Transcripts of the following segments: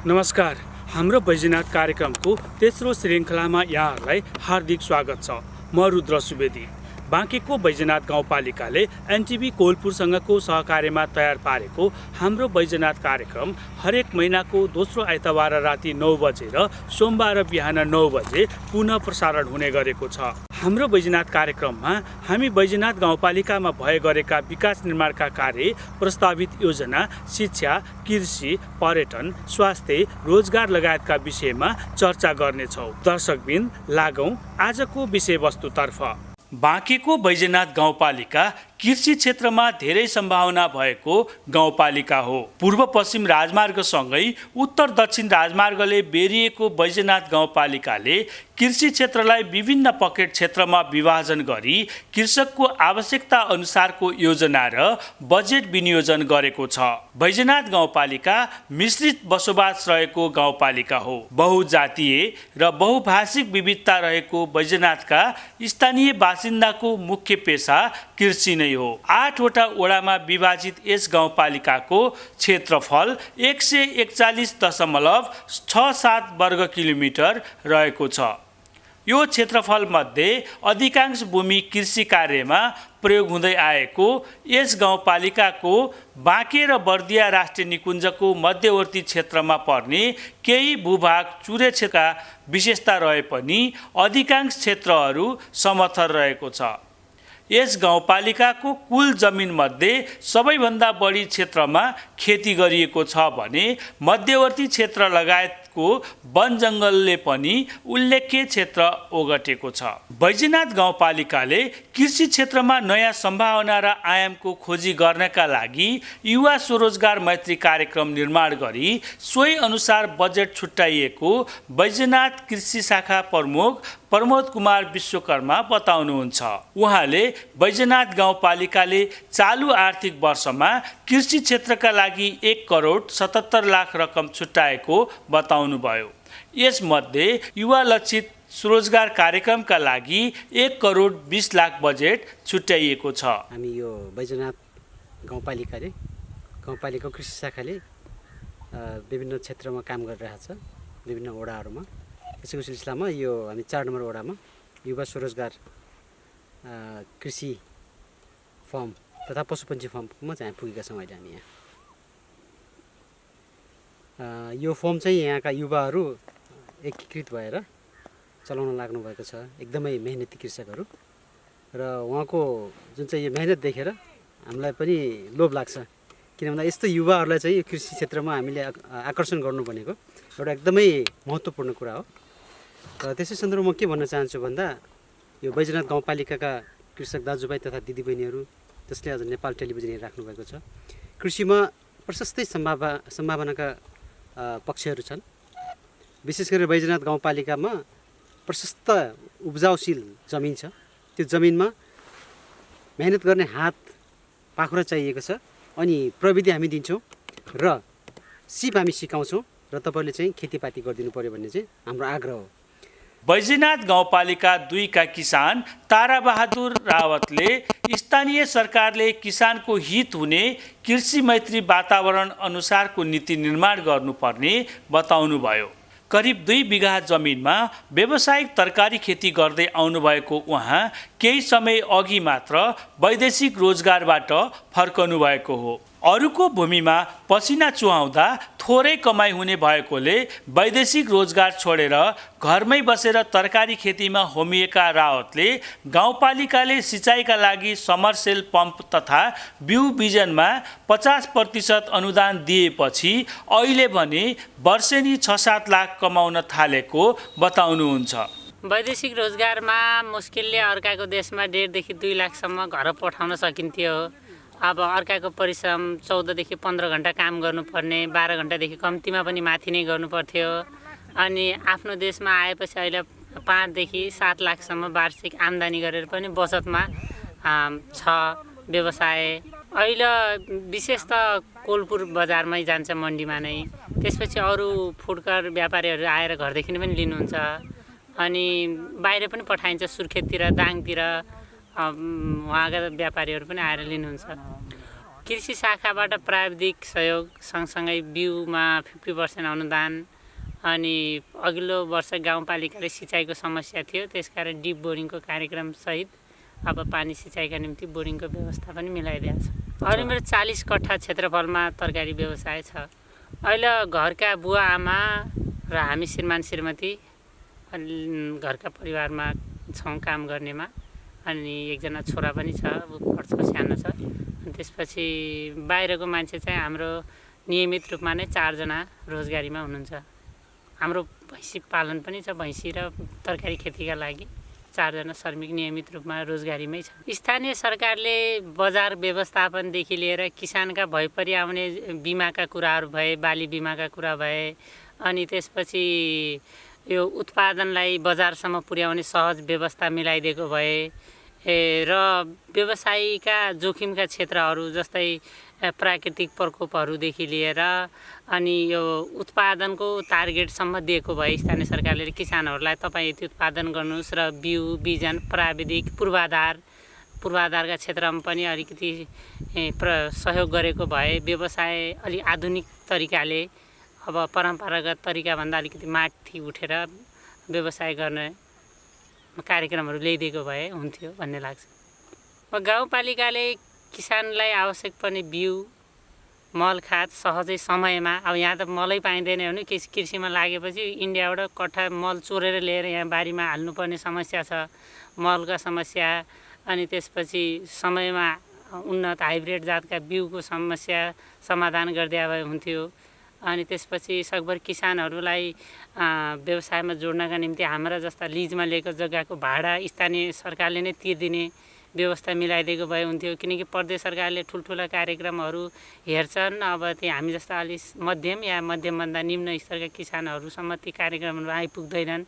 नमस्कार। हाम्रो बैजनाथ कार्यक्रमको तेस्रो श्रृङ्खलामा यहाँहरूलाई हार्दिक स्वागत छ। म रुद्र सुवेदी। बाँकेको बैजनाथ गाउँपालिकाले एनटिभी कोलपुरसँगको सहकार्यमा तयार पारेको हाम्रो बैजनाथ कार्यक्रम हरेक महिनाको दोस्रो आइतबार राति 9 बजे र सोमबार बिहान 9 बजे पुनः प्रसारण हुने गरेको छ। हाम्रो बैजनाथ कार्यक्रममा हामी बैजनाथ गाउँपालिकामा भए गरेका विकास निर्माणका कार्य, प्रस्तावित योजना, शिक्षा, कृषि, पर्यटन, स्वास्थ्य, रोजगार लगायतका विषयमा चर्चा गर्नेछौँ। दर्शकबिन, लागौँ आजको विषयवस्तुतर्फ। बाँकेको बैजनाथ गाउँपालिका कृषि क्षेत्रमा धेरै सम्भावना भएको गाउँपालिका हो। पूर्व पश्चिम राजमार्गसँगै उत्तर दक्षिण राजमार्गले बेरिएको बैजनाथ गाउँपालिकाले कृषि क्षेत्रलाई विभिन्न पकेट क्षेत्रमा विभाजन गरी कृषकको आवश्यकता अनुसारको योजना र बजेट विनियोजन गरेको छ। बैजनाथ गाउँपालिका मिश्रित बसोबास रहेको गाउँपालिका हो। बहुजातीय र बहुभाषिक विविधता रहेको बैजनाथका स्थानीय बासिन्दाको मुख्य पेशा कृषि नै हो। 8 वटा वडामा विभाजित यस गाउँपालिकाको क्षेत्रफल 141.67 वर्ग किलोमिटर रहेको छ। यो क्षेत्रफलमध्ये अधिकांश भूमि कृषि कार्यमा प्रयोग हुँदै आएको यस गाउँपालिकाको बाँके र बर्दिया राष्ट्रिय निकुञ्जको मध्यवर्ती क्षेत्रमा पर्ने केही भूभाग चुरे क्षेत्रका विशेषता रहे पनि अधिकांश क्षेत्रहरू समथर रहेको छ। यस गाउँपालिकाको कुल जमिनमध्ये सबैभन्दा बढी क्षेत्रमा खेती गरिएको छ भने मध्यवर्ती क्षेत्र लगायतको वन जङ्गलले पनि उल्लेख्य क्षेत्र ओगटेको छ। बैजनाथ गाउँपालिकाले कृषि क्षेत्रमा नयाँ सम्भावना र आयामको खोजी गर्नका लागि युवा स्वरोजगार मैत्री कार्यक्रम निर्माण गरी सोही अनुसार बजेट छुट्याइएको बैजनाथ कृषि शाखा प्रमुख प्रमोद कुमार विश्वकर्मा बताउनुहुन्छ। उहाँले बैजनाथ गाउँपालिकाले चालु आर्थिक वर्षमा कृषि क्षेत्रका लागि 1,77,00,000 रकम छुट्याएको बताउनुभयो। यसमध्ये युवा लक्षित स्वरोजगार कार्यक्रमका लागि 1,20,00,000 बजेट छुट्याइएको छ। हामी यो बैजनाथ गाउँपालिका कृषि शाखाले विभिन्न क्षेत्रमा काम गरिरहेको छ, विभिन्न वडाहरूमा। यसको सिलसिलामा यो हामी 4 नम्बर वडामा युवा स्वरोजगार कृषि फर्म तथा पशुपन्छी फर्ममा चाहिँ पुगेका छौँ। अहिले हामी यहाँ यो फर्म चाहिँ यहाँका युवाहरू एकीकृत भएर चलाउन लाग्नु भएको छ। एकदमै मेहनती कृषकहरू र उहाँको जुन चाहिँ यो मेहनत देखेर हामीलाई पनि लोभ लाग्छ। किन भन्दा यस्तो युवाहरूलाई चाहिँ यो कृषि क्षेत्रमा हामीले आकर्षण गर्नु भनेको एउटा एकदमै महत्त्वपूर्ण कुरा हो। र त्यसै सन्दर्भमा के भन्न चाहन्छु भन्दा यो बैजनाथ गाउँपालिकाका कृषक दाजुभाइ तथा दिदीबहिनीहरू जसले आज नेपाल टेलिभिजन हेरिराख्नु भएको छ, कृषिमा प्रशस्तै सम्भावनाका पक्षहरू छन्। विशेष गरेर बैजनाथ गाउँपालिकामा प्रशस्त उब्जाउशील जमिन छ। त्यो जमिनमा मेहनत गर्ने हात पाखुरा चाहिएको छ अनि प्रविधि हामी दिन्छौँ र सिप हामी सिकाउँछौँ र तपाईँहरूले चाहिँ खेतीपाती गरिदिनु पर्यो भन्ने चाहिँ हाम्रो आग्रह हो। बैजनाथ गाउँपालिका 2 का किसान ताराबहादुर रावतले स्थानीय सरकारले किसानको हित हुने कृषि मैत्री वातावरण अनुसारको नीति निर्माण गर्नुपर्ने बताउनुभयो। करिब 2 बिघा जमिनमा व्यावसायिक तरकारी खेती गर्दै आउनुभएको उहाँ केही समय अघि मात्र वैदेशिक रोजगारबाट फर्कनु भएको हो। अरूको भूमिमा पसिना चुहाउँदा थोरै कमाइ हुने भएकोले वैदेशिक रोजगार छोडेर घरमै बसेर तरकारी खेतीमा होमिएका रावतले गाउँपालिकाले सिँचाइका लागि समरसेल पम्प तथा बिउ बिजनमा 50% अनुदान दिएपछि अहिले भने वर्षेनी 6-7 लाख कमाउन थालेको बताउनुहुन्छ। वैदेशिक रोजगारमा मुस्किलले अर्काको देशमा 1.5 देखि 2 लाखसम्म घर पठाउन सकिन्थ्यो। अब अर्काको परिश्रम 14 देखि 15 घण्टा काम गर्नुपर्ने, 12 घण्टादेखि कम्तीमा पनि माथि नै गर्नुपर्थ्यो। अनि आफ्नो देशमा आएपछि अहिले 5 देखि 7 लाखसम्म वार्षिक आम्दानी गरेर पनि बचतमा छ व्यवसाय। अहिले विशेष त कोलपुर बजारमै जान्छ, मन्डीमा नै। त्यसपछि अरू फुडकर व्यापारीहरू आएर घरदेखि पनि लिनुहुन्छ अनि बाहिर पनि पठाइन्छ, सुर्खेततिर, दाङतिर उहाँका व्यापारीहरू पनि आएर लिनुहुन्छ। कृषि शाखाबाट प्राविधिक सहयोग सँगसँगै बिउमा 50% अनुदान अनि अघिल्लो वर्ष गाउँपालिकाले सिँचाइको समस्या थियो, त्यसकारण डिप बोरिङको कार्यक्रम सहित अब पानी सिँचाइका निम्ति बोरिङको व्यवस्था पनि मिलाइदिएको छ। अहिले मेरो 40 कट्ठा क्षेत्रफलमा तरकारी व्यवसाय छ। अहिले घरका बुवा आमा र हामी श्रीमान श्रीमती घरका परिवारमा छौँ काम गर्नेमा, अनि एकजना छोरा पनि छ, ऊ पढ्छ, सानो छ। अनि त्यसपछि बाहिरको मान्छे चाहिँ हाम्रो नियमित रूपमा नै 4 जना रोजगारीमा हुनुहुन्छ। हाम्रो भैँसी पालन पनि छ, भैँसी र तरकारी खेतीका लागि 4 जना श्रमिक नियमित रूपमा रोजगारीमै छ। स्थानीय सरकारले बजार व्यवस्थापनदेखि लिएर किसानका भइपरि आउने बिमाका कुराहरू भए, बाली बिमाका कुरा भए, अनि त्यसपछि यो उत्पादनलाई बजारसम्म पुर्याउने सहज व्यवस्था मिलाइदिएको भए र व्यवसायीका जोखिमका क्षेत्रहरू जस्तै प्राकृतिक प्रकोपहरूदेखि लिएर अनि यो उत्पादनको टार्गेटसम्म दिएको भए स्थानीय सरकारले किसानहरूलाई तपाईँ यति उत्पादन गर्नुहोस् र बिउ बिजन प्राविधिक पूर्वाधारका क्षेत्रमा पनि अलिकति सहयोग गरेको भए व्यवसाय अलि आधुनिक तरिकाले अब परम्परागत तरिकाभन्दा अलिकति माथि उठेर व्यवसाय गर्ने कार्यक्रमहरू ल्याइदिएको भए हुन्थ्यो भन्ने लाग्छ। गाउँपालिकाले किसानलाई आवश्यक पर्ने बिउ मल खाद सहजै समयमा, अब यहाँ त मलै पाइँदैन भने कृषिमा लागेपछि इन्डियाबाट कट्ठा मल चोरेर ल्याएर यहाँ बारीमा हाल्नुपर्ने समस्या छ, मलका समस्या, अनि त्यसपछि समयमा उन्नत हाइब्रिड जातका बिउको समस्या समाधान गरिदिए भए हुन्थ्यो। अनि त्यसपछि सकभर किसानहरूलाई व्यवसायमा जोड्नका निम्ति हाम्रा जस्ता लिजमा लिएको जग्गाको भाडा स्थानीय सरकारले नै तिर्दिने व्यवस्था मिलाइदिएको भए हुन्थ्यो। किनकि प्रदेश सरकारले ठुल्ठुला कार्यक्रमहरू हेर्छन्, अब त्यो हामी जस्ता अलि मध्यम या मध्यमभन्दा निम्न स्तरका किसानहरूसम्म ती कार्यक्रमहरू आइपुग्दैनन्।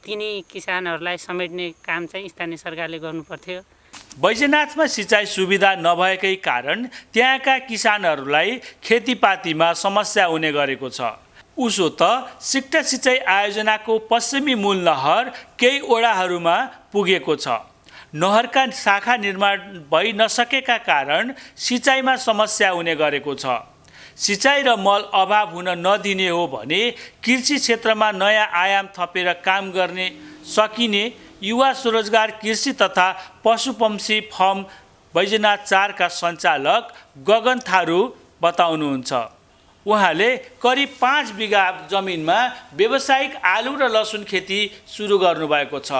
तिनी किसानहरूलाई समेट्ने काम चाहिँ स्थानीय सरकारले गर्नुपर्थ्यो। बैजनाथमा सिँचाइ सुविधा नभएकै कारण त्यहाँका किसानहरूलाई खेतीपातीमा समस्या हुने गरेको छ। उसो त सिक्टा सिँचाइ आयोजनाको पश्चिमी मूल नहर केही ओडाहरूमा पुगेको छ। नहरका शाखा निर्माण भइ नसकेका कारण सिँचाइमा समस्या हुने गरेको छ। सिँचाइ र मल अभाव हुन नदिने हो भने कृषि क्षेत्रमा नयाँ आयाम थपेर काम गर्ने सकिने युवा स्वरोजगार कृषि तथा पशुपक्षी फर्म बैजनाथ 4 का सञ्चालक गगन थारू बताउनुहुन्छ। उहाँले करिब 5 बिघा जमिनमा व्यावसायिक आलु र लसुन खेती सुरु गर्नुभएको छ।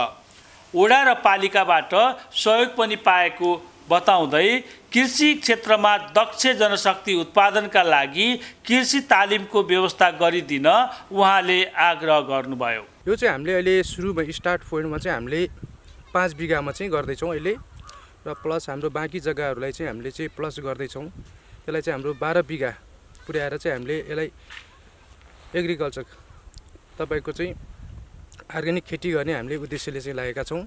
ओडा र पालिकाबाट सहयोग पनि पाएको बताउँदै कृषि क्षेत्रमा दक्ष जनशक्ति उत्पादनका लागि कृषि तालिमको व्यवस्था गरिदिन उहाँले आग्रह गर्नुभयो। यो चाहिँ हामीले अहिले सुरुमा स्टार्ट पोइन्टमा चाहिँ हामीले 5 बिघामा चाहिँ गर्दैछौँ अहिले, र प्लस हाम्रो बाँकी जग्गाहरूलाई चाहिँ हामीले चाहिँ प्लस गर्दैछौँ। त्यसलाई चाहिँ हाम्रो 12 बिघा पुर्याएर चाहिँ हामीले यसलाई एग्रिकल्चर तपाईँको चाहिँ अर्ग्यानिक खेती गर्ने हामीले उद्देश्यले चाहिँ लागेका छौँ।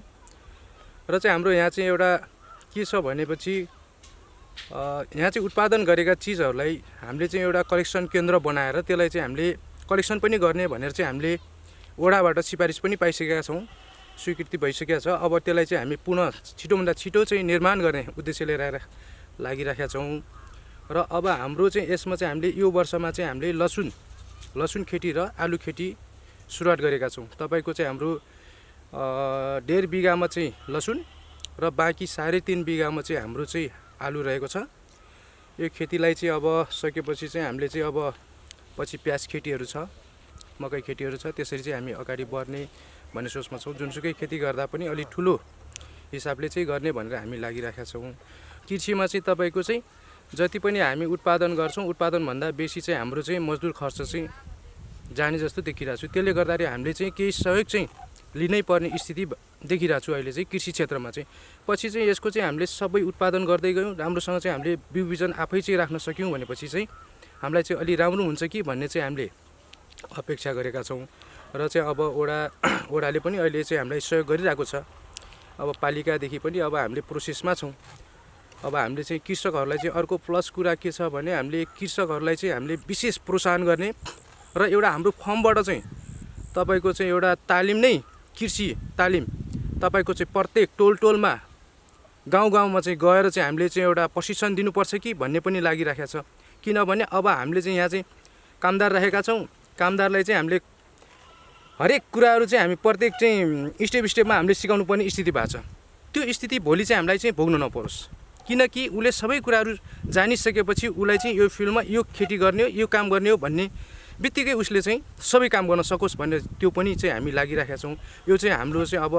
र चाहिँ हाम्रो यहाँ चाहिँ एउटा के छ भनेपछि यहाँ चाहिँ उत्पादन गरेका चिजहरूलाई हामीले चाहिँ एउटा कलेक्सन केन्द्र बनाएर त्यसलाई चाहिँ हामीले कलेक्सन पनि गर्ने भनेर चाहिँ हामीले ओडाबाट सिफारिस पनि पाइसकेका छौँ, स्वीकृति भइसकेका छ। अब त्यसलाई चाहिँ हामी पुनः छिटोभन्दा छिटो चाहिँ निर्माण गर्ने उद्देश्यले लागिरहेका छौँ। र अब हाम्रो चाहिँ यसमा चाहिँ हामीले यो वर्षमा चाहिँ हामीले लसुन खेती र आलु खेती सुरुवात गरेका छौँ। तपाईँको चाहिँ हाम्रो 1.5 बिघामा चाहिँ लसुन र बाँकी 3.5 बिघामा चाहिँ हाम्रो चाहिँ आलु रहेको छ। यो खेतीलाई चाहिँ अब सकेपछि चाहिँ हामीले चाहिँ अब पछि प्याज खेतीहरू छ, मकै खेतीहरू छ, त्यसरी चाहिँ हामी अगाडि बढ्ने भन्ने सोचमा छौँ। जुनसुकै खेती गर्दा पनि अलि ठुलो हिसाबले चाहिँ गर्ने भनेर हामी लागिरहेका छौँ। कृषिमा चाहिँ तपाईँको चाहिँ जति पनि हामी उत्पादन गर्छौँ, उत्पादनभन्दा बेसी चाहिँ हाम्रो चाहिँ मजदुर खर्च चाहिँ जाने जस्तो देखिरहेको छु। त्यसले गर्दाखेरि हामीले चाहिँ केही सहयोग चाहिँ लिनै पर्ने स्थिति देखिरहेको छु अहिले चाहिँ कृषि क्षेत्रमा चाहिँ। पछि चाहिँ यसको चाहिँ हामीले सबै उत्पादन गर्दै गयौँ, राम्रोसँग चाहिँ हामीले बिउ बिजन आफै चाहिँ राख्न सक्यौँ भनेपछि चाहिँ हामीलाई चाहिँ अलि राम्रो हुन्छ कि भन्ने चाहिँ हामीले अपेक्षा गरेका छौँ। र चाहिँ अब ओडाले पनि अहिले चाहिँ हामीलाई सहयोग गरिरहेको छ। अब पालिकादेखि पनि अब हामीले प्रोसेसमा छौँ। अब हामीले चाहिँ कृषकहरूलाई चाहिँ अर्को प्लस कुरा के छ भने हामीले कृषकहरूलाई चाहिँ हामीले विशेष प्रोत्साहन गर्ने र एउटा हाम्रो फर्मबाट चाहिँ तपाईँको चाहिँ एउटा तालिम नै कृषि तालिम तपाईँको चाहिँ प्रत्येक टोलमा गाउँ गाउँमा चाहिँ गएर चाहिँ हामीले चाहिँ एउटा प्रशिक्षण दिनुपर्छ कि भन्ने पनि लागिराखेको छ। किनभने अब हामीले चाहिँ यहाँ चाहिँ कामदार राखेका छौँ। कामदारलाई चाहिँ हामीले हरेक कुराहरू चाहिँ हामी प्रत्येक चाहिँ स्टेपमा हामीले सिकाउनु पर्ने स्थिति भएको छ। त्यो स्थिति भोलि चाहिँ हामीलाई चाहिँ भोग्नु नपरोस्, किनकि उसले सबै कुराहरू जानिसकेपछि उसलाई चाहिँ यो फिल्डमा यो खेती गर्ने हो, यो काम गर्ने हो भन्ने बित्तिकै उसले चाहिँ सबै काम गर्न सकोस् भन्ने त्यो पनि चाहिँ हामी लागिराखेका छौँ। यो चाहिँ हाम्रो चाहिँ अब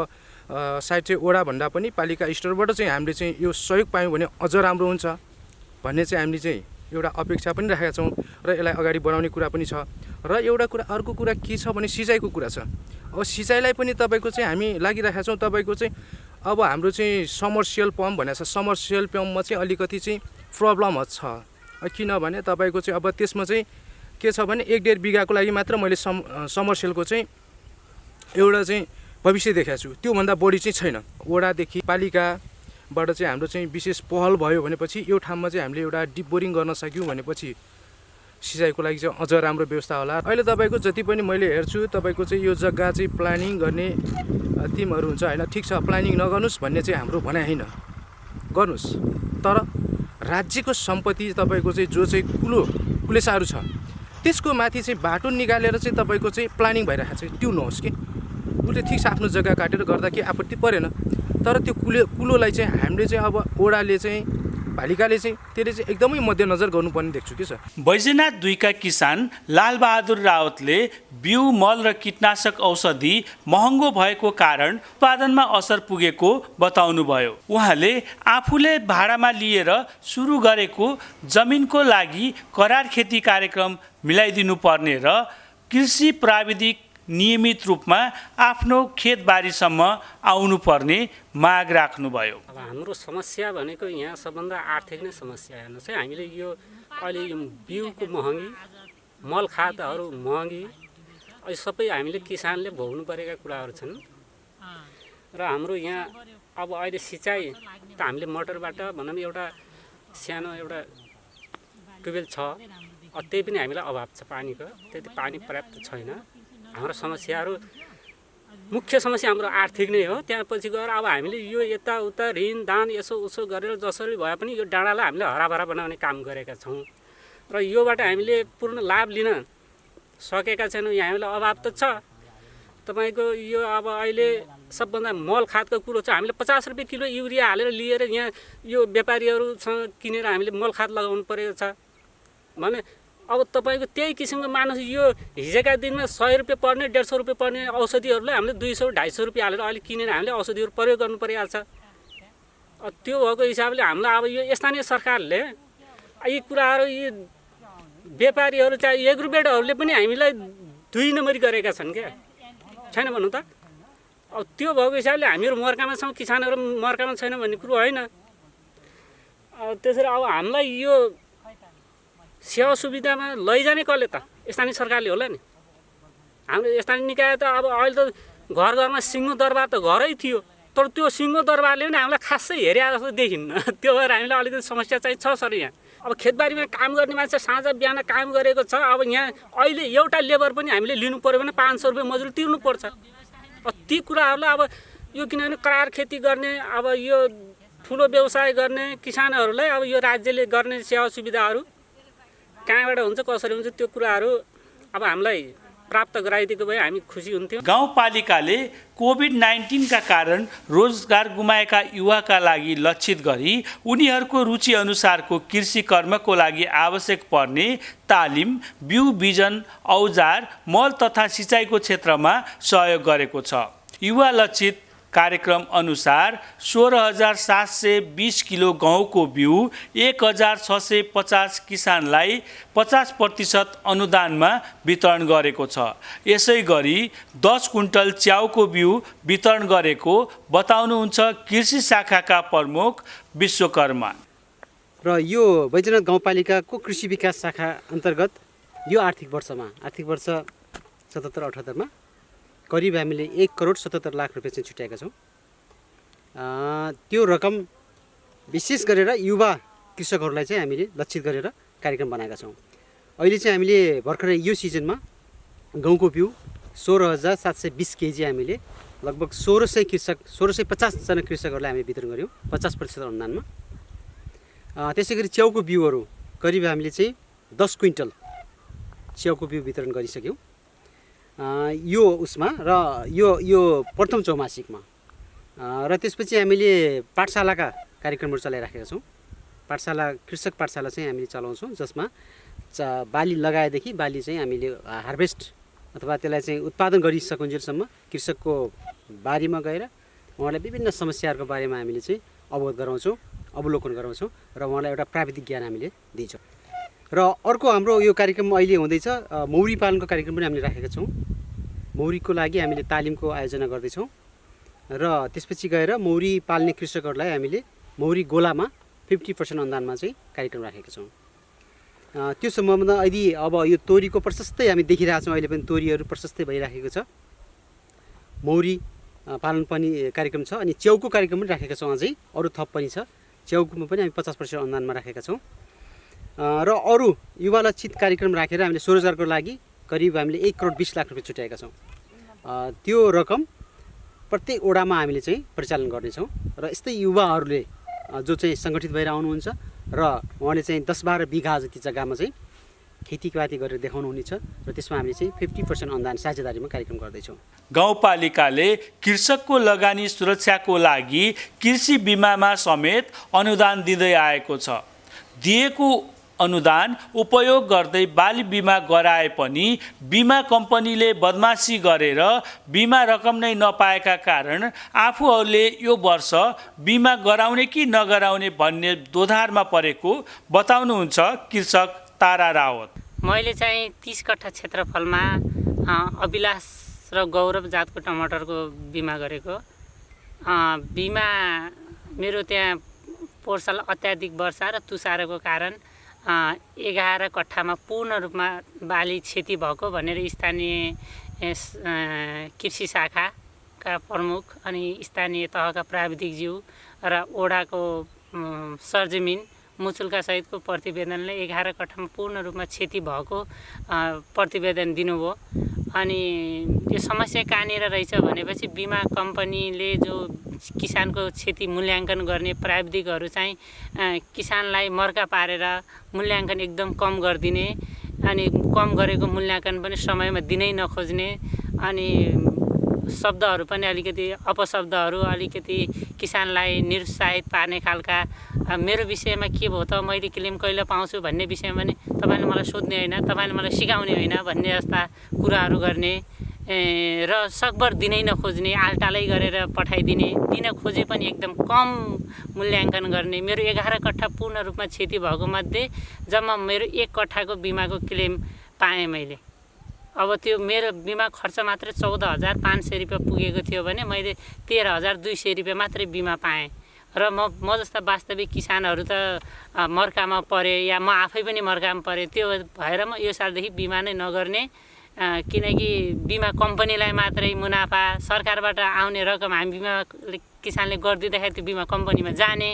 सायद चाहिँ वडाभन्दा पनि पालिका स्तरबाट चाहिँ हामीले चाहिँ यो सहयोग पायौँ भने अझ राम्रो हुन्छ भन्ने चाहिँ हामीले चाहिँ एउटा अपेक्षा पनि राखेका छौँ र यसलाई अगाडि बढाउने कुरा पनि छ। र एउटा कुरा अर्को कुरा के छ भने सिँचाइको कुरा छ। अब सिँचाइलाई पनि तपाईँको चाहिँ हामी लागिराखेका छौँ। तपाईँको चाहिँ अब हाम्रो चाहिँ समर्सियल पम्प भनेको छ। समर्सियल पम्पमा चाहिँ अलिकति चाहिँ प्रब्लमहरू छ, किनभने तपाईँको चाहिँ अब त्यसमा चाहिँ के छ भने 1.5 बिघाको लागि मात्र मैले समर्सियलको चाहिँ एउटा चाहिँ भविष्य देखाएको छु। त्योभन्दा बढी चाहिँ छैन। वडादेखि पालिकाबाट चाहिँ हाम्रो चाहिँ विशेष पहल भयो भनेपछि यो ठाउँमा चाहिँ हामीले एउटा डिप बोरिङ गर्न सक्यौँ भनेपछि सिँचाइको लागि चाहिँ अझ राम्रो व्यवस्था होला। अहिले तपाईँको जति पनि मैले हेर्छु तपाईँको चाहिँ यो जग्गा चाहिँ प्लानिङ गर्ने टिमहरू हुन्छ होइन, ठिक छ, प्लानिङ नगर्नुहोस् भन्ने चाहिँ हाम्रो भनाइ होइन, गर्नुहोस्। तर राज्यको सम्पत्ति तपाईँको चाहिँ जो चाहिँ कुलेसाहरू छ त्यसको माथि चाहिँ बाटो निकालेर चाहिँ तपाईँको चाहिँ प्लानिङ भइरहेको छ, त्यो नहोस् कि। उसले ठिक छ आफ्नो जग्गा काटेर गर्दा के आपत्ति परेन, तर त्यो कुलोलाई चाहिँ हामीले चाहिँ अब वडाले चाहिँ पालिकाले चाहिँ त्यसले चाहिँ एकदमै मध्यनजर गर्नुपर्ने देख्छु कि सर। बैजनाथ 2 का किसान लालबहादुर रावतले बिउ, मल र कीटनाशक औषधि महँगो भएको कारण उत्पादनमा असर पुगेको बताउनुभयो। उहाँले आफूले भाडामा लिएर सुरु गरेको जमिनको लागि करार खेती कार्यक्रम मिलाइदिनु पर्ने र कृषि प्राविधिक नियमित रूपमा आफ्नो खेतबारीसम्म आउनुपर्ने माग राख्नुभयो। अब हाम्रो समस्या भनेको यहाँ सबभन्दा आर्थिक नै समस्या हेर्नुहोस् है। हामीले यो अहिले यो बिउको महँगी, मल खादहरू महँगी, अहिले सबै हामीले किसानले भोग्नु परेका कुराहरू छन्। र हाम्रो यहाँ अब अहिले सिँचाइ त हामीले मोटरबाट भनौँ एउटा सानो एउटा ट्युबवेल छ, त्यही पनि हामीलाई अभाव छ पानीको, त्यति पानी पर्याप्त छैन। हाम्रो समस्याहरू मुख्य समस्या हाम्रो आर्थिक नै हो। त्यहाँपछि गएर अब हामीले यो यताउता ऋण दान यसो उसो गरेर जसरी भए पनि यो डाँडालाई हामीले हराभरा बनाउने काम गरेका छौँ र योबाट हामीले पूर्ण लाभ लिन सकेका छैनौँ। यहाँ हामीलाई अभाव त छ। तपाईँको यो अब अहिले सबभन्दा मल खादको कुरो छ। हामीले 50 रुपियाँ किलो युरिया हालेर लिएर यहाँ यो व्यापारीहरूसँग किनेर हामीले मल खाद लगाउनु परेको छ भने अब तपाईँको त्यही किसिमको मानुस यो हिजोका दिनमा 100 रुपियाँ पर्ने 150 रुपियाँ पर्ने औषधिहरूलाई हामीले 200-250 रुपियाँ हालेर अहिले किनेर हामीले औषधिहरू प्रयोग गर्नु परिहाल्छ। त्यो भएको हिसाबले हामीलाई अब यो स्थानीय सरकारले यी कुराहरू यी व्यापारीहरू चाहे एग्रोवेटहरूले पनि हामीलाई 2 नम्बरी गरेका छन् क्या, छैन भन्नु त। अब त्यो भएको हिसाबले हामीहरू मर्कामा छौँ, किसानहरू मर्कामा छैन भन्ने कुरो होइन। त्यसरी अब हामीलाई यो सेवा सुविधामा लैजाने कसले त? स्थानीय सरकारले होला नि। हाम्रो स्थानीय निकाय त अब अहिले त घर घरमा सिङ्गो दरबार त घरै थियो, तर त्यो सिङ्गो दरबारले पनि हामीलाई खासै हेरे जस्तो देखिन्न। त्यो भएर हामीलाई अलिकति समस्या चाहिँ छ सर। यहाँ अब खेतबारीमा काम गर्ने मान्छे साँझ बिहान काम गरेको छ। अब यहाँ अहिले एउटा लेबर पनि हामीले लिनु पऱ्यो भने 500 रुपियाँ मजुरी तिर्नुपर्छ। ती कुराहरूलाई अब यो किनभने करार खेती गर्ने अब यो ठुलो व्यवसाय गर्ने किसानहरूलाई अब यो राज्यले गर्ने सेवा सुविधाहरू कहाँबाट हुन्छ कसरी हुन्छ त्यो कुराहरू अब हामीलाई प्राप्त गराइदिएको भए हामी खुसी हुन्थ्यौँ। गाउँपालिकाले कोभिड-19 का कारण रोजगार गुमाएका युवाका लागि लक्षित गरी उनीहरूको रुचि अनुसारको कृषि कर्मको लागि आवश्यक पर्ने तालिम, बिउ बिजन, औजार, मल तथा सिँचाइको क्षेत्रमा सहयोग गरेको छ। युवा लक्षित कार्यक्रम अनुसार 16,720 किलो गहुँको बिउ 1,650 किसानलाई 50% अनुदानमा वितरण गरेको छ। यसै गरी 10 कुन्टल च्याउको बिउ वितरण गरेको बताउनुहुन्छ कृषि शाखाका प्रमुख विश्वकर्मा। र यो बैजनाथ गाउँपालिकाको कृषि विकास शाखा अन्तर्गत यो आर्थिक वर्ष 77-78 करिब हामीले 1,77 लाख रुपियाँ चाहिँ छुट्याएका छौँ। त्यो रकम विशेष गरेर युवा कृषकहरूलाई चाहिँ हामीले लक्षित गरेर कार्यक्रम बनाएका छौँ। अहिले चाहिँ हामीले भर्खरै यो सिजनमा गहुँको बिउ 16,720 केजी हामीले लगभग 1650जना कृषकहरूलाई हामीले वितरण गऱ्यौँ 50% अनुदानमा। त्यसै गरी च्याउको बिउहरू करिब हामीले चाहिँ 10 क्विन्टल च्याउको बिउ वितरण गरिसक्यौँ यो उसमा, र यो प्रथम चौमासिकमा। र त्यसपछि हामीले पाठशालाका कार्यक्रमहरू चलाइराखेका छौँ। कृषक पाठशाला चाहिँ हामीले चलाउँछौँ, जसमा बाली लगाएदेखि बाली चाहिँ हामीले हार्भेस्ट अथवा त्यसलाई चाहिँ उत्पादन गरिसकुन्जेलसम्म कृषकको बारीमा गएर उहाँलाई विभिन्न समस्याहरूको बारेमा हामीले चाहिँ अवगत गराउँछौँ, अवलोकन गराउँछौँ र उहाँलाई एउटा प्राविधिक ज्ञान हामीले दिन्छौँ। र अर्को हाम्रो यो कार्यक्रम अहिले हुँदैछ मौरी पालनको कार्यक्रम पनि हामीले राखेका छौँ। मौरीको लागि हामीले तालिमको आयोजना गर्दैछौँ र त्यसपछि गएर मौरी पाल्ने कृषकहरूलाई हामीले मौरी गोलामा 50% अनुदानमा चाहिँ कार्यक्रम राखेका छौँ। त्यो सम्बन्धमा यदि अब यो तोरीको प्रशस्तै हामी देखिरहेको छौँ, अहिले पनि तोरीहरू प्रशस्तै भइराखेको छ। मौरी पालन पनि कार्यक्रम छ, अनि च्याउको कार्यक्रम पनि राखेका छौँ। अझै अरू थप पनि छ, च्याउकोमा पनि हामी 50% अनुदानमा राखेका छौँ। र अरू युवा लक्षित कार्यक्रम राखेर हामीले स्वरोजगारको लागि करिब हामीले 1 करोड 20 लाख रुपियाँ छुट्याएका छौँ। त्यो रकम प्रत्येक ओडामा हामीले चाहिँ परिचालन गर्नेछौँ र यस्तै युवाहरूले जो चाहिँ सङ्गठित भएर आउनुहुन्छ र उहाँले चाहिँ 10-12 बिघा जति जग्गामा चाहिँ खेतीपाती गरेर देखाउनुहुनेछ र त्यसमा हामीले चाहिँ 50% अनुदान साझेदारीमा कार्यक्रम गर्दैछौँ। गाउँपालिकाले कृषकको लगानी सुरक्षाको लागि कृषि बिमामा समेत अनुदान दिँदै आएको छ। दिएको अनुदान उपयोग गर्दै बाली बिमा गराए पनि बिमा कम्पनीले बदमासी गरेर बिमा रकम नै नपाएका कारण आफूहरूले यो वर्ष बिमा गराउने कि नगराउने भन्ने दोधारमा परेको बताउनुहुन्छ कृषक तारा रावत। मैले चाहिँ 30 कट्ठा क्षेत्रफलमा अभिलाष र गौरव जातको टमाटरको बिमा गरेको। बिमा मेरो त्यहाँ पोहोर साल अत्याधिक वर्षा र तुषारको कारण 11 कट्ठामा पूर्ण रूपमा बाली क्षति भएको भनेर स्थानीय कृषि शाखाका प्रमुख अनि स्थानीय तहका प्राविधिकज्यू र ओडाको सरजमिन मुचुल्का सहितको प्रतिवेदनले 11 कट्ठामा पूर्ण रूपमा क्षति भएको प्रतिवेदन दिनुभयो। अनि यो समस्या कहाँनिर रहेछ भनेपछि बिमा कम्पनीले जो किसानको क्षति मूल्याङ्कन गर्ने प्राविधिकहरू चाहिँ किसानलाई मर्का पारेर मूल्याङ्कन एकदम कम गरिदिने, अनि कम गरेको मूल्याङ्कन पनि समयमा दिनै नखोज्ने, अनि शब्दहरू पनि अलिकति अपशब्दहरू अलिकति किसानलाई निरुत्साहित पार्ने खालका। मेरो विषयमा के भयो त, मैले क्लेम कहिले पाउँछु भन्ने विषयमा पनि तपाईँले मलाई सोध्ने होइन, तपाईँले मलाई सिकाउने होइन भन्ने जस्ता कुराहरू गर्ने र सकभर दिनै नखोज्ने, आलटालै गरेर पठाइदिने, दिन खोजे पनि एकदम कम मूल्याङ्कन गर्ने। मेरो 11 कट्ठा पूर्ण रूपमा क्षति भएको मध्ये जम्मा मेरो 1 कट्ठाको बिमाको क्लेम पाएँ मैले। अब त्यो मेरो बिमा खर्च मात्रै 14,500 रुपियाँ पुगेको थियो भने मैले 13,200 रुपियाँ मात्रै बिमा पाएँ। र म जस्ता वास्तविक किसानहरू त मर्कामा परे या म आफै पनि मर्कामा परे। त्यो भएर म यो सालदेखि बिमा नै नगर्ने, किनकि बिमा कम्पनीलाई मात्रै मुनाफा, सरकारबाट आउने रकम हामी बिमा किसानले गरिदिँदाखेरि त्यो बिमा कम्पनीमा जाने,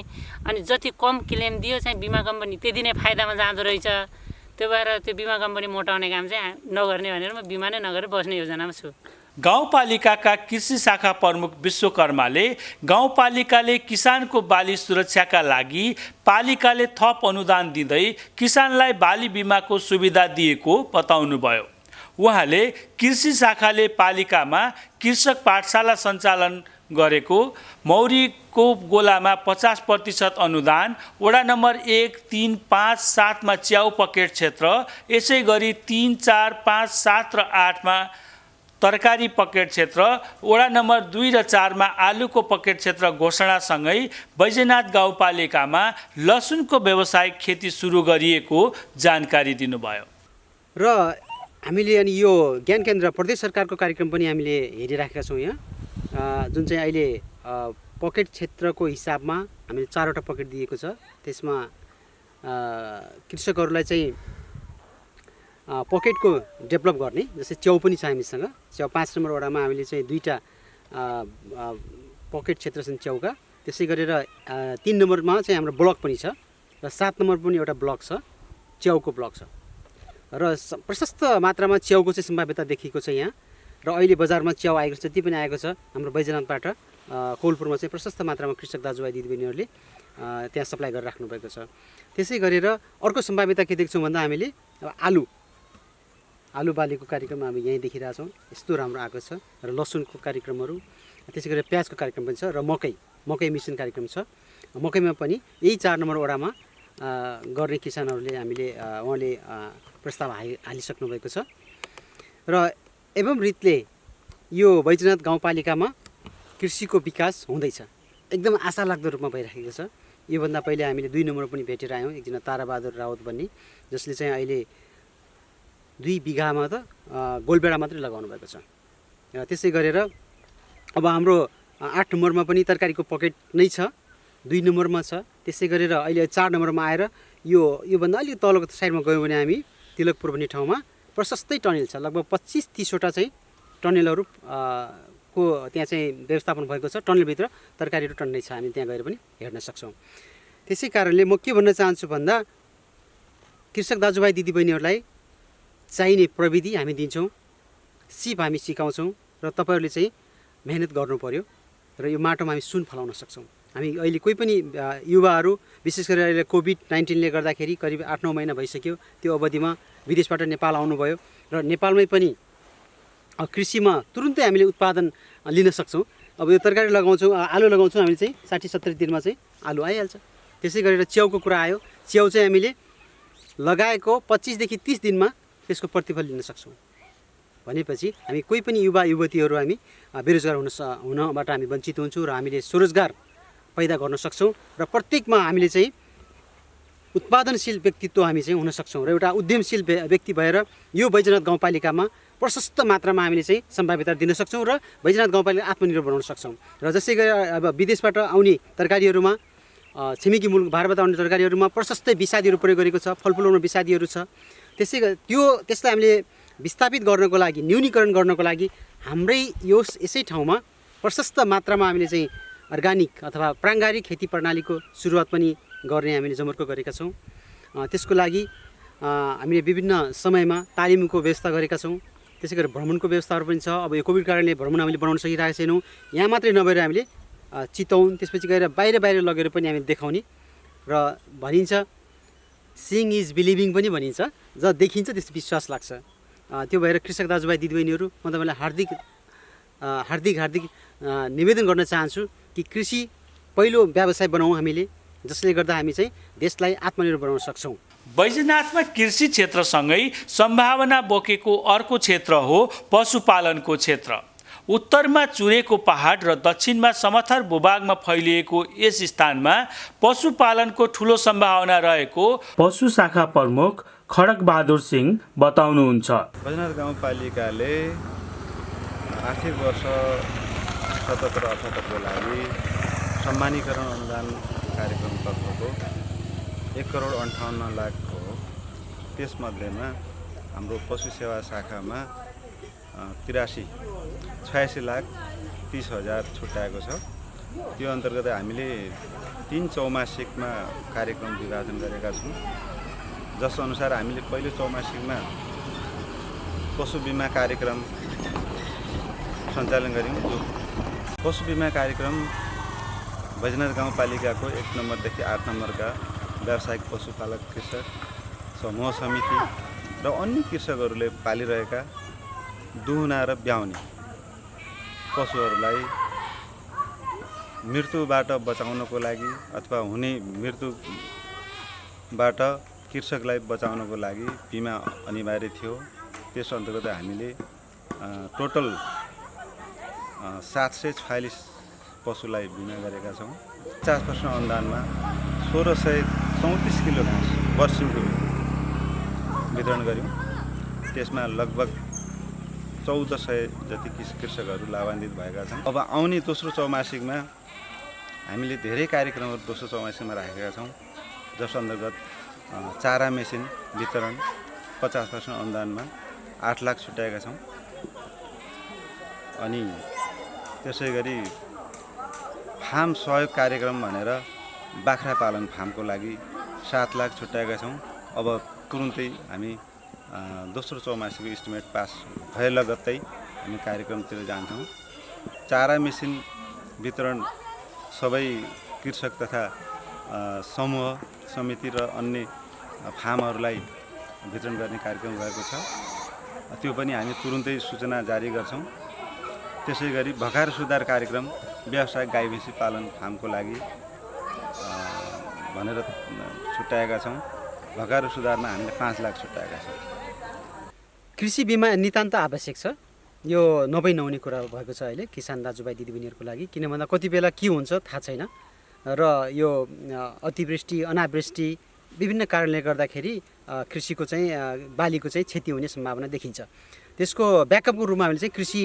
अनि जति कम क्लेम दियो चाहिँ बिमा कम्पनी त्यति नै फाइदामा जाँदो रहेछ। त्यो भएर त्यो बिमा कम्पनी मोटाउने काम चाहिँ नगर्ने भनेर म बिमा नै नगरेर बस्ने योजनामा छु। गाउँपालिकाका कृषि शाखा प्रमुख विश्वकर्माले गाउँपालिकाले किसानको बाली सुरक्षाका लागि पालिकाले थप अनुदान दिँदै किसानलाई बाली बिमाको सुविधा दिएको बताउनुभयो। उहाँले कृषि शाखाले पालिकामा कृषक पाठशाला सञ्चालन गरेको, मौरीको गोलामा 50% अनुदान, वडा नम्बर 1, 3, 5, 7 मा च्याउ पकेट क्षेत्र, यसै गरी 3, 4, 5, 7 र 8 मा तरकारी पकेट क्षेत्र, वडा नम्बर 2 र 4 मा आलुको पकेट क्षेत्र घोषणासँगै बैजनाथ गाउँपालिकामा लसुनको व्यावसायिक खेती सुरु गरिएको जानकारी दिनुभयो। र हामीले अनि यो ज्ञान केन्द्र प्रदेश सरकारको कार्यक्रम पनि हामीले हेरिराखेका छौँ यहाँ, जुन चाहिँ अहिले पकेट क्षेत्रको हिसाबमा हामीले 4वटा पकेट दिएको छ। त्यसमा कृषकहरूलाई चाहिँ पकेटको डेभलप गर्ने, जस्तै च्याउ पनि छ हामीसँग। च्याउ 5 नम्बर वडामा हामीले चाहिँ 2टा पकेट क्षेत्र छन् च्याउका। त्यसै गरेर 3 नम्बरमा चाहिँ हाम्रो ब्लक पनि छ र 7 नम्बर पनि एउटा ब्लक छ, च्याउको ब्लक छ। र प्रशस्त मात्रामा च्याउको चाहिँ सम्भाव्यता देखिएको छ यहाँ। र अहिले बजारमा च्याउ आएको छ, ती पनि आएको छ। हाम्रो बैजनाथबाट कोलपुरमा चाहिँ प्रशस्त मात्रामा कृषक दाजुभाइ दिदीबहिनीहरूले त्यहाँ सप्लाई गरेर राख्नुभएको छ। त्यसै गरेर अर्को सम्भाव्यता के देख्छौँ भन्दा हामीले अब आलु बालीको कार्यक्रम हामी यहीँ देखिरहेछौँ, यस्तो राम्रो आएको छ। र लसुनको कार्यक्रमहरू, त्यसै गरेर प्याजको कार्यक्रम पनि छ, र मकै मिसन कार्यक्रम छ। मकैमा पनि यही 4 नम्बर वडामा गर्ने किसानहरूले उहाँले प्रस्ताव हालिसक्नु भएको छ। र एवं रीतले यो बैजनाथ गाउँपालिकामा कृषिको विकास हुँदैछ, एकदम आशालाग्दो रूपमा भइरहेको छ। योभन्दा पहिले हामीले 2 नम्बर पनि भेटेर आयौँ, एकजना ताराबहादुर राउत भन्ने, जसले चाहिँ अहिले 2 बिघामा त गोलबेडा मात्रै लगाउनु भएको छ। त्यसै गरेर अब हाम्रो 8 नम्बरमा पनि तरकारीको पकेट नै छ, 2 नम्बरमा छ। त्यसै गरेर अहिले 4 नम्बरमा आएर योभन्दा अलिक तलको साइडमा गयौँ भने हामी तिलकपुर भन्ने ठाउँमा प्रशस्तै टनेल छ, लगभग 25-30वटा चाहिँ टनेलहरू को त्यहाँ चाहिँ व्यवस्थापन भएको छ। टनेलभित्र तरकारीहरू टन्नै छ, हामी त्यहाँ गएर पनि हेर्न सक्छौँ। त्यसै कारणले म के भन्न चाहन्छु भन्दा कृषक दाजुभाइ दिदीबहिनीहरूलाई चाहिने प्रविधि हामी दिन्छौँ, सिप हामी सिकाउँछौँ, र तपाईँहरूले चाहिँ मेहनत गर्नु पर्यो र यो माटोमा हामी सुन फलाउन सक्छौँ। हामी अहिले कोही पनि युवाहरू विशेष गरेर अहिले कोभिड-19ले गर्दाखेरि करिब 8-9 महिना भइसक्यो, त्यो अवधिमा विदेशबाट नेपाल आउनुभयो र नेपालमै पनि कृषिमा तुरुन्तै हामीले उत्पादन लिन सक्छौँ। अब यो तरकारी लगाउँछौँ, आलु लगाउँछौँ, हामीले चाहिँ 60-70 दिनमा चाहिँ आलु आइहाल्छ। त्यसै गरेर च्याउको कुरा आयो, च्याउ चाहिँ हामीले लगाएको 25देखि 30 दिनमा त्यसको प्रतिफल लिन सक्छौँ। भनेपछि हामी कोही पनि युवा युवतीहरू हामी बेरोजगार हुनबाट हामी वञ्चित हुन्छौँ र हामीले स्वरोजगार पैदा गर्न सक्छौँ र प्रत्येकमा हामीले चाहिँ उत्पादनशील व्यक्तित्व हामी चाहिँ हुन सक्छौँ र एउटा उद्यमशील व्यक्ति भएर यो बैजनाथ गाउँपालिकामा प्रशस्त मात्रामा हामीले चाहिँ सम्भाव्यता दिन सक्छौँ र बैजनाथ गाउँपालिका आत्मनिर्भर बनाउन सक्छौँ। र जसै गरी अब विदेशबाट आउने तरकारीहरूमा छिमेकी मुलुक भारतबाट आउने तरकारीहरूमा प्रशस्तै विषादीहरू प्रयोग गरेको छ, फलफुलहरूमा विषादीहरू छ। त्यसलाई हामीले विस्थापित गर्नको लागि, न्यूनीकरण गर्नको लागि हाम्रै यसै ठाउँमा प्रशस्त मात्रामा हामीले चाहिँ अर्गानिक अथवा प्राङ्गारिक खेती प्रणालीको सुरुवात पनि गर्ने हामीले जमर्को गरेका छौँ। त्यसको लागि हामीले विभिन्न समयमा तालिमको व्यवस्था गरेका छौँ। त्यसै गरी भ्रमणको व्यवस्थाहरू पनि छ। अब यो कोभिड कारणले भ्रमण हामीले बनाउन सकिरहेका छैनौँ। यहाँ मात्रै नभएर हामीले चितौन, त्यसपछि गएर बाहिर लगेर पनि हामीले देखाउने र भनिन्छ सिइङ इज बिलिभिङ पनि भनिन्छ, जहाँ देखिन्छ त्यस्तो विश्वास लाग्छ। त्यो भएर कृषक दाजुभाइ दिदीबहिनीहरू, म तपाईँलाई हार्दिक निवेदन गर्न चाहन्छु कि कृषि पहिलो व्यवसाय बनाऊँ हामीले, जसले गर्दा हामी चाहिँ देशलाई आत्मनिर्भर बनाउन सक्छौँ। बैजनाथमा कृषि क्षेत्रसँगै सम्भावना बोकेको अर्को क्षेत्र हो पशुपालनको क्षेत्र। उत्तरमा चुरेको पहाड र दक्षिणमा समथर भूभागमा फैलिएको यस स्थानमा पशुपालनको ठुलो सम्भावना रहेको पशु शाखा प्रमुख खड्गबहादुर सिंह बताउनुहुन्छ। बैजनाथ गाउँपालिकाले आर्थिक वर्ष 77-78 को लागि सम्मानीकरण अनुदान कार्यक्रमतर्फको 1,58,00,000 हो। त्यसमध्येमा हाम्रो पशु सेवा शाखामा 86,30,000 छुट्याएको छ। त्यो अन्तर्गत हामीले 3 चौमासिकमा कार्यक्रम विभाजन गरेका छौँ, जसअनुसार हामीले पहिलो चौमासिकमा पशु बिमा कार्यक्रम सञ्चालन गऱ्यौँ। जो पशु बिमा कार्यक्रम बैजनाथ गाउँपालिकाको 1 नम्बरदेखि 8 नम्बरका व्यावसायिक पशुपालक कृषक समूह समिति र अन्य कृषकहरूले पालिरहेका दुहुना र ब्याउने पशुहरूलाई मृत्युबाट बचाउनको लागि अथवा हुने मृत्युबाट कृषकलाई बचाउनको लागि बिमा अनिवार्य थियो। त्यस अन्तर्गत हामीले टोटल 746 पशुलाई बिमा गरेका छौँ। 50% अनुदानमा 1,634 किलो घाँस वर्षिङको वितरण गऱ्यौँ। त्यसमा लगभग 1,400 जति कृषकहरू लाभान्वित भएका छन्। अब आउने दोस्रो चौमासिकमा हामीले धेरै कार्यक्रमहरू दोस्रो चौमासिकमा राखेका छौँ, जस अन्तर्गत चारा मेसिन वितरण 50% अनुदानमा 8 लाख छुट्याएका छौँ। अनि त्यसै गरी फार्म सहयोग कार्यक्रम भनेर बाख्रा पालन फार्मको लागि 7 लाख छुट्याएका छौँ। अब तुरुन्तै हामी दोस्रो चौमासिको इस्टिमेट पास भए लगत्तै हामी कार्यक्रमतिर जान्छौँ। चारा मेसिन वितरण सबै कृषक तथा समूह समिति र अन्य फार्महरूलाई वितरण गर्ने कार्यक्रम भएको छ। त्यो पनि हामी तुरुन्तै सूचना जारी गर्छौँ। त्यसै गरी भर्खर सुधार कार्यक्रम व्यावसायिक गाई भैँसी पालन फार्मको लागि भनेर छुट्याएका छौँ। भर्खर सुधारमा हामीले 5 लाख छुट्याएका छौँ। कृषि बिमा नितान्त आवश्यक छ। यो नभई नहुने कुरा भएको छ अहिले किसान दाजुभाइ दिदीबहिनीहरूको लागि। किन भन्दा कति बेला के हुन्छ थाहा छैन र यो अतिवृष्टि अनावृष्टि विभिन्न कारणले गर्दाखेरि कृषिको चाहिँ बालीको चाहिँ क्षति हुने सम्भावना देखिन्छ। त्यसको ब्याकअपको रूपमा हामीले चाहिँ कृषि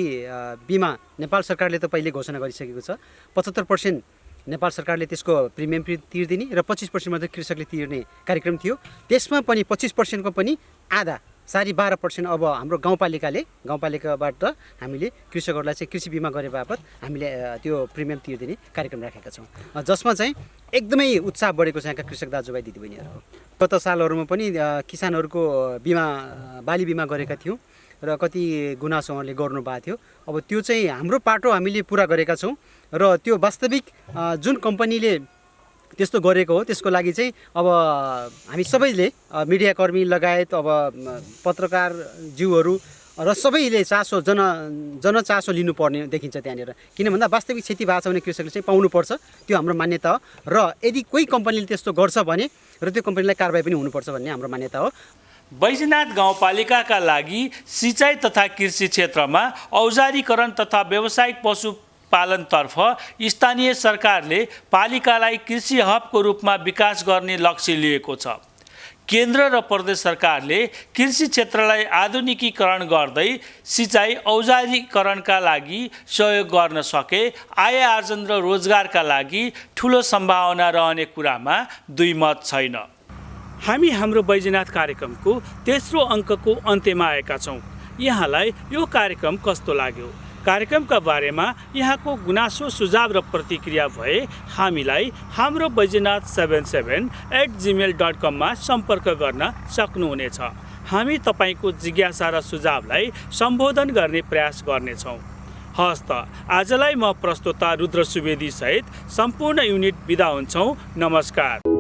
बिमा नेपाल सरकारले त पहिले घोषणा गरिसकेको छ। 75% नेपाल सरकारले त्यसको प्रिमियम तिर्दिने र 25% मात्रै कृषकले तिर्ने कार्यक्रम थियो। त्यसमा पनि 25% को पनि आधा 12.5% अब हाम्रो गाउँपालिकाबाट हामीले कृषकहरूलाई चाहिँ कृषि बिमा गरे बापत हामीले त्यो प्रिमियम तिर्दिने कार्यक्रम राखेका छौँ, जसमा चाहिँ एकदमै उत्साह बढेको छ यहाँका कृषक दाजुभाइ दिदीबहिनीहरूको। गत सालहरूमा पनि किसानहरूको बिमा बाली बिमा गरेका थियौँ र कति गुनासो उहाँले गर्नुभएको थियो। अब त्यो चाहिँ हाम्रो पाटो हामीले पुरा गरेका छौँ र त्यो वास्तविक जुन कम्पनीले त्यस्तो गरेको हो त्यसको लागि चाहिँ अब हामी सबैले मिडियाकर्मी लगायत अब पत्रकार ज्यूहरू र सबैले जनचासो लिनुपर्ने देखिन्छ त्यहाँनिर। किन भन्दा वास्तविक क्षति भएको छ भने कृषकले चाहिँ पाउनुपर्छ, त्यो हाम्रो मान्यता हो। र यदि कोही कम्पनीले त्यस्तो गर्छ भने र त्यो कम्पनीलाई कारबाही पनि हुनुपर्छ भन्ने हाम्रो मान्यता हो। बैजनाथ गाउँपालिकाका लागि सिँचाइ तथा कृषि क्षेत्रमा औजारीकरण तथा व्यावसायिक पशुपालनतर्फ स्थानीय सरकारले पालिकालाई कृषि हबको रूपमा विकास गर्ने लक्ष्य लिएको छ। केन्द्र र प्रदेश सरकारले कृषि क्षेत्रलाई आधुनिकीकरण गर्दै सिँचाइ औजारीकरणका लागि सहयोग गर्न सके आय आर्जन र रोजगारका लागि ठुलो सम्भावना रहने कुरामा दुई मत छैन। हामी हाम्रो बैजनाथ कार्यक्रमको तेस्रो अङ्कको अन्त्यमा आएका छौँ। यहाँलाई यो कार्यक्रम कस्तो लाग्यो? कार्यक्रमका बारेमा यहाँको गुनासो सुझाव र प्रतिक्रिया भए हामीलाई हाम्रो बैजनाथ 77@gmail.com मा सम्पर्क गर्न सक्नुहुनेछ। हामी तपाईँको जिज्ञासा र सुझावलाई सम्बोधन गर्ने प्रयास गर्नेछौँ। हस्त आजलाई म प्रस्तोता रुद्र सुवेदी सहित सम्पूर्ण युनिट बिदा हुन्छौँ। नमस्कार।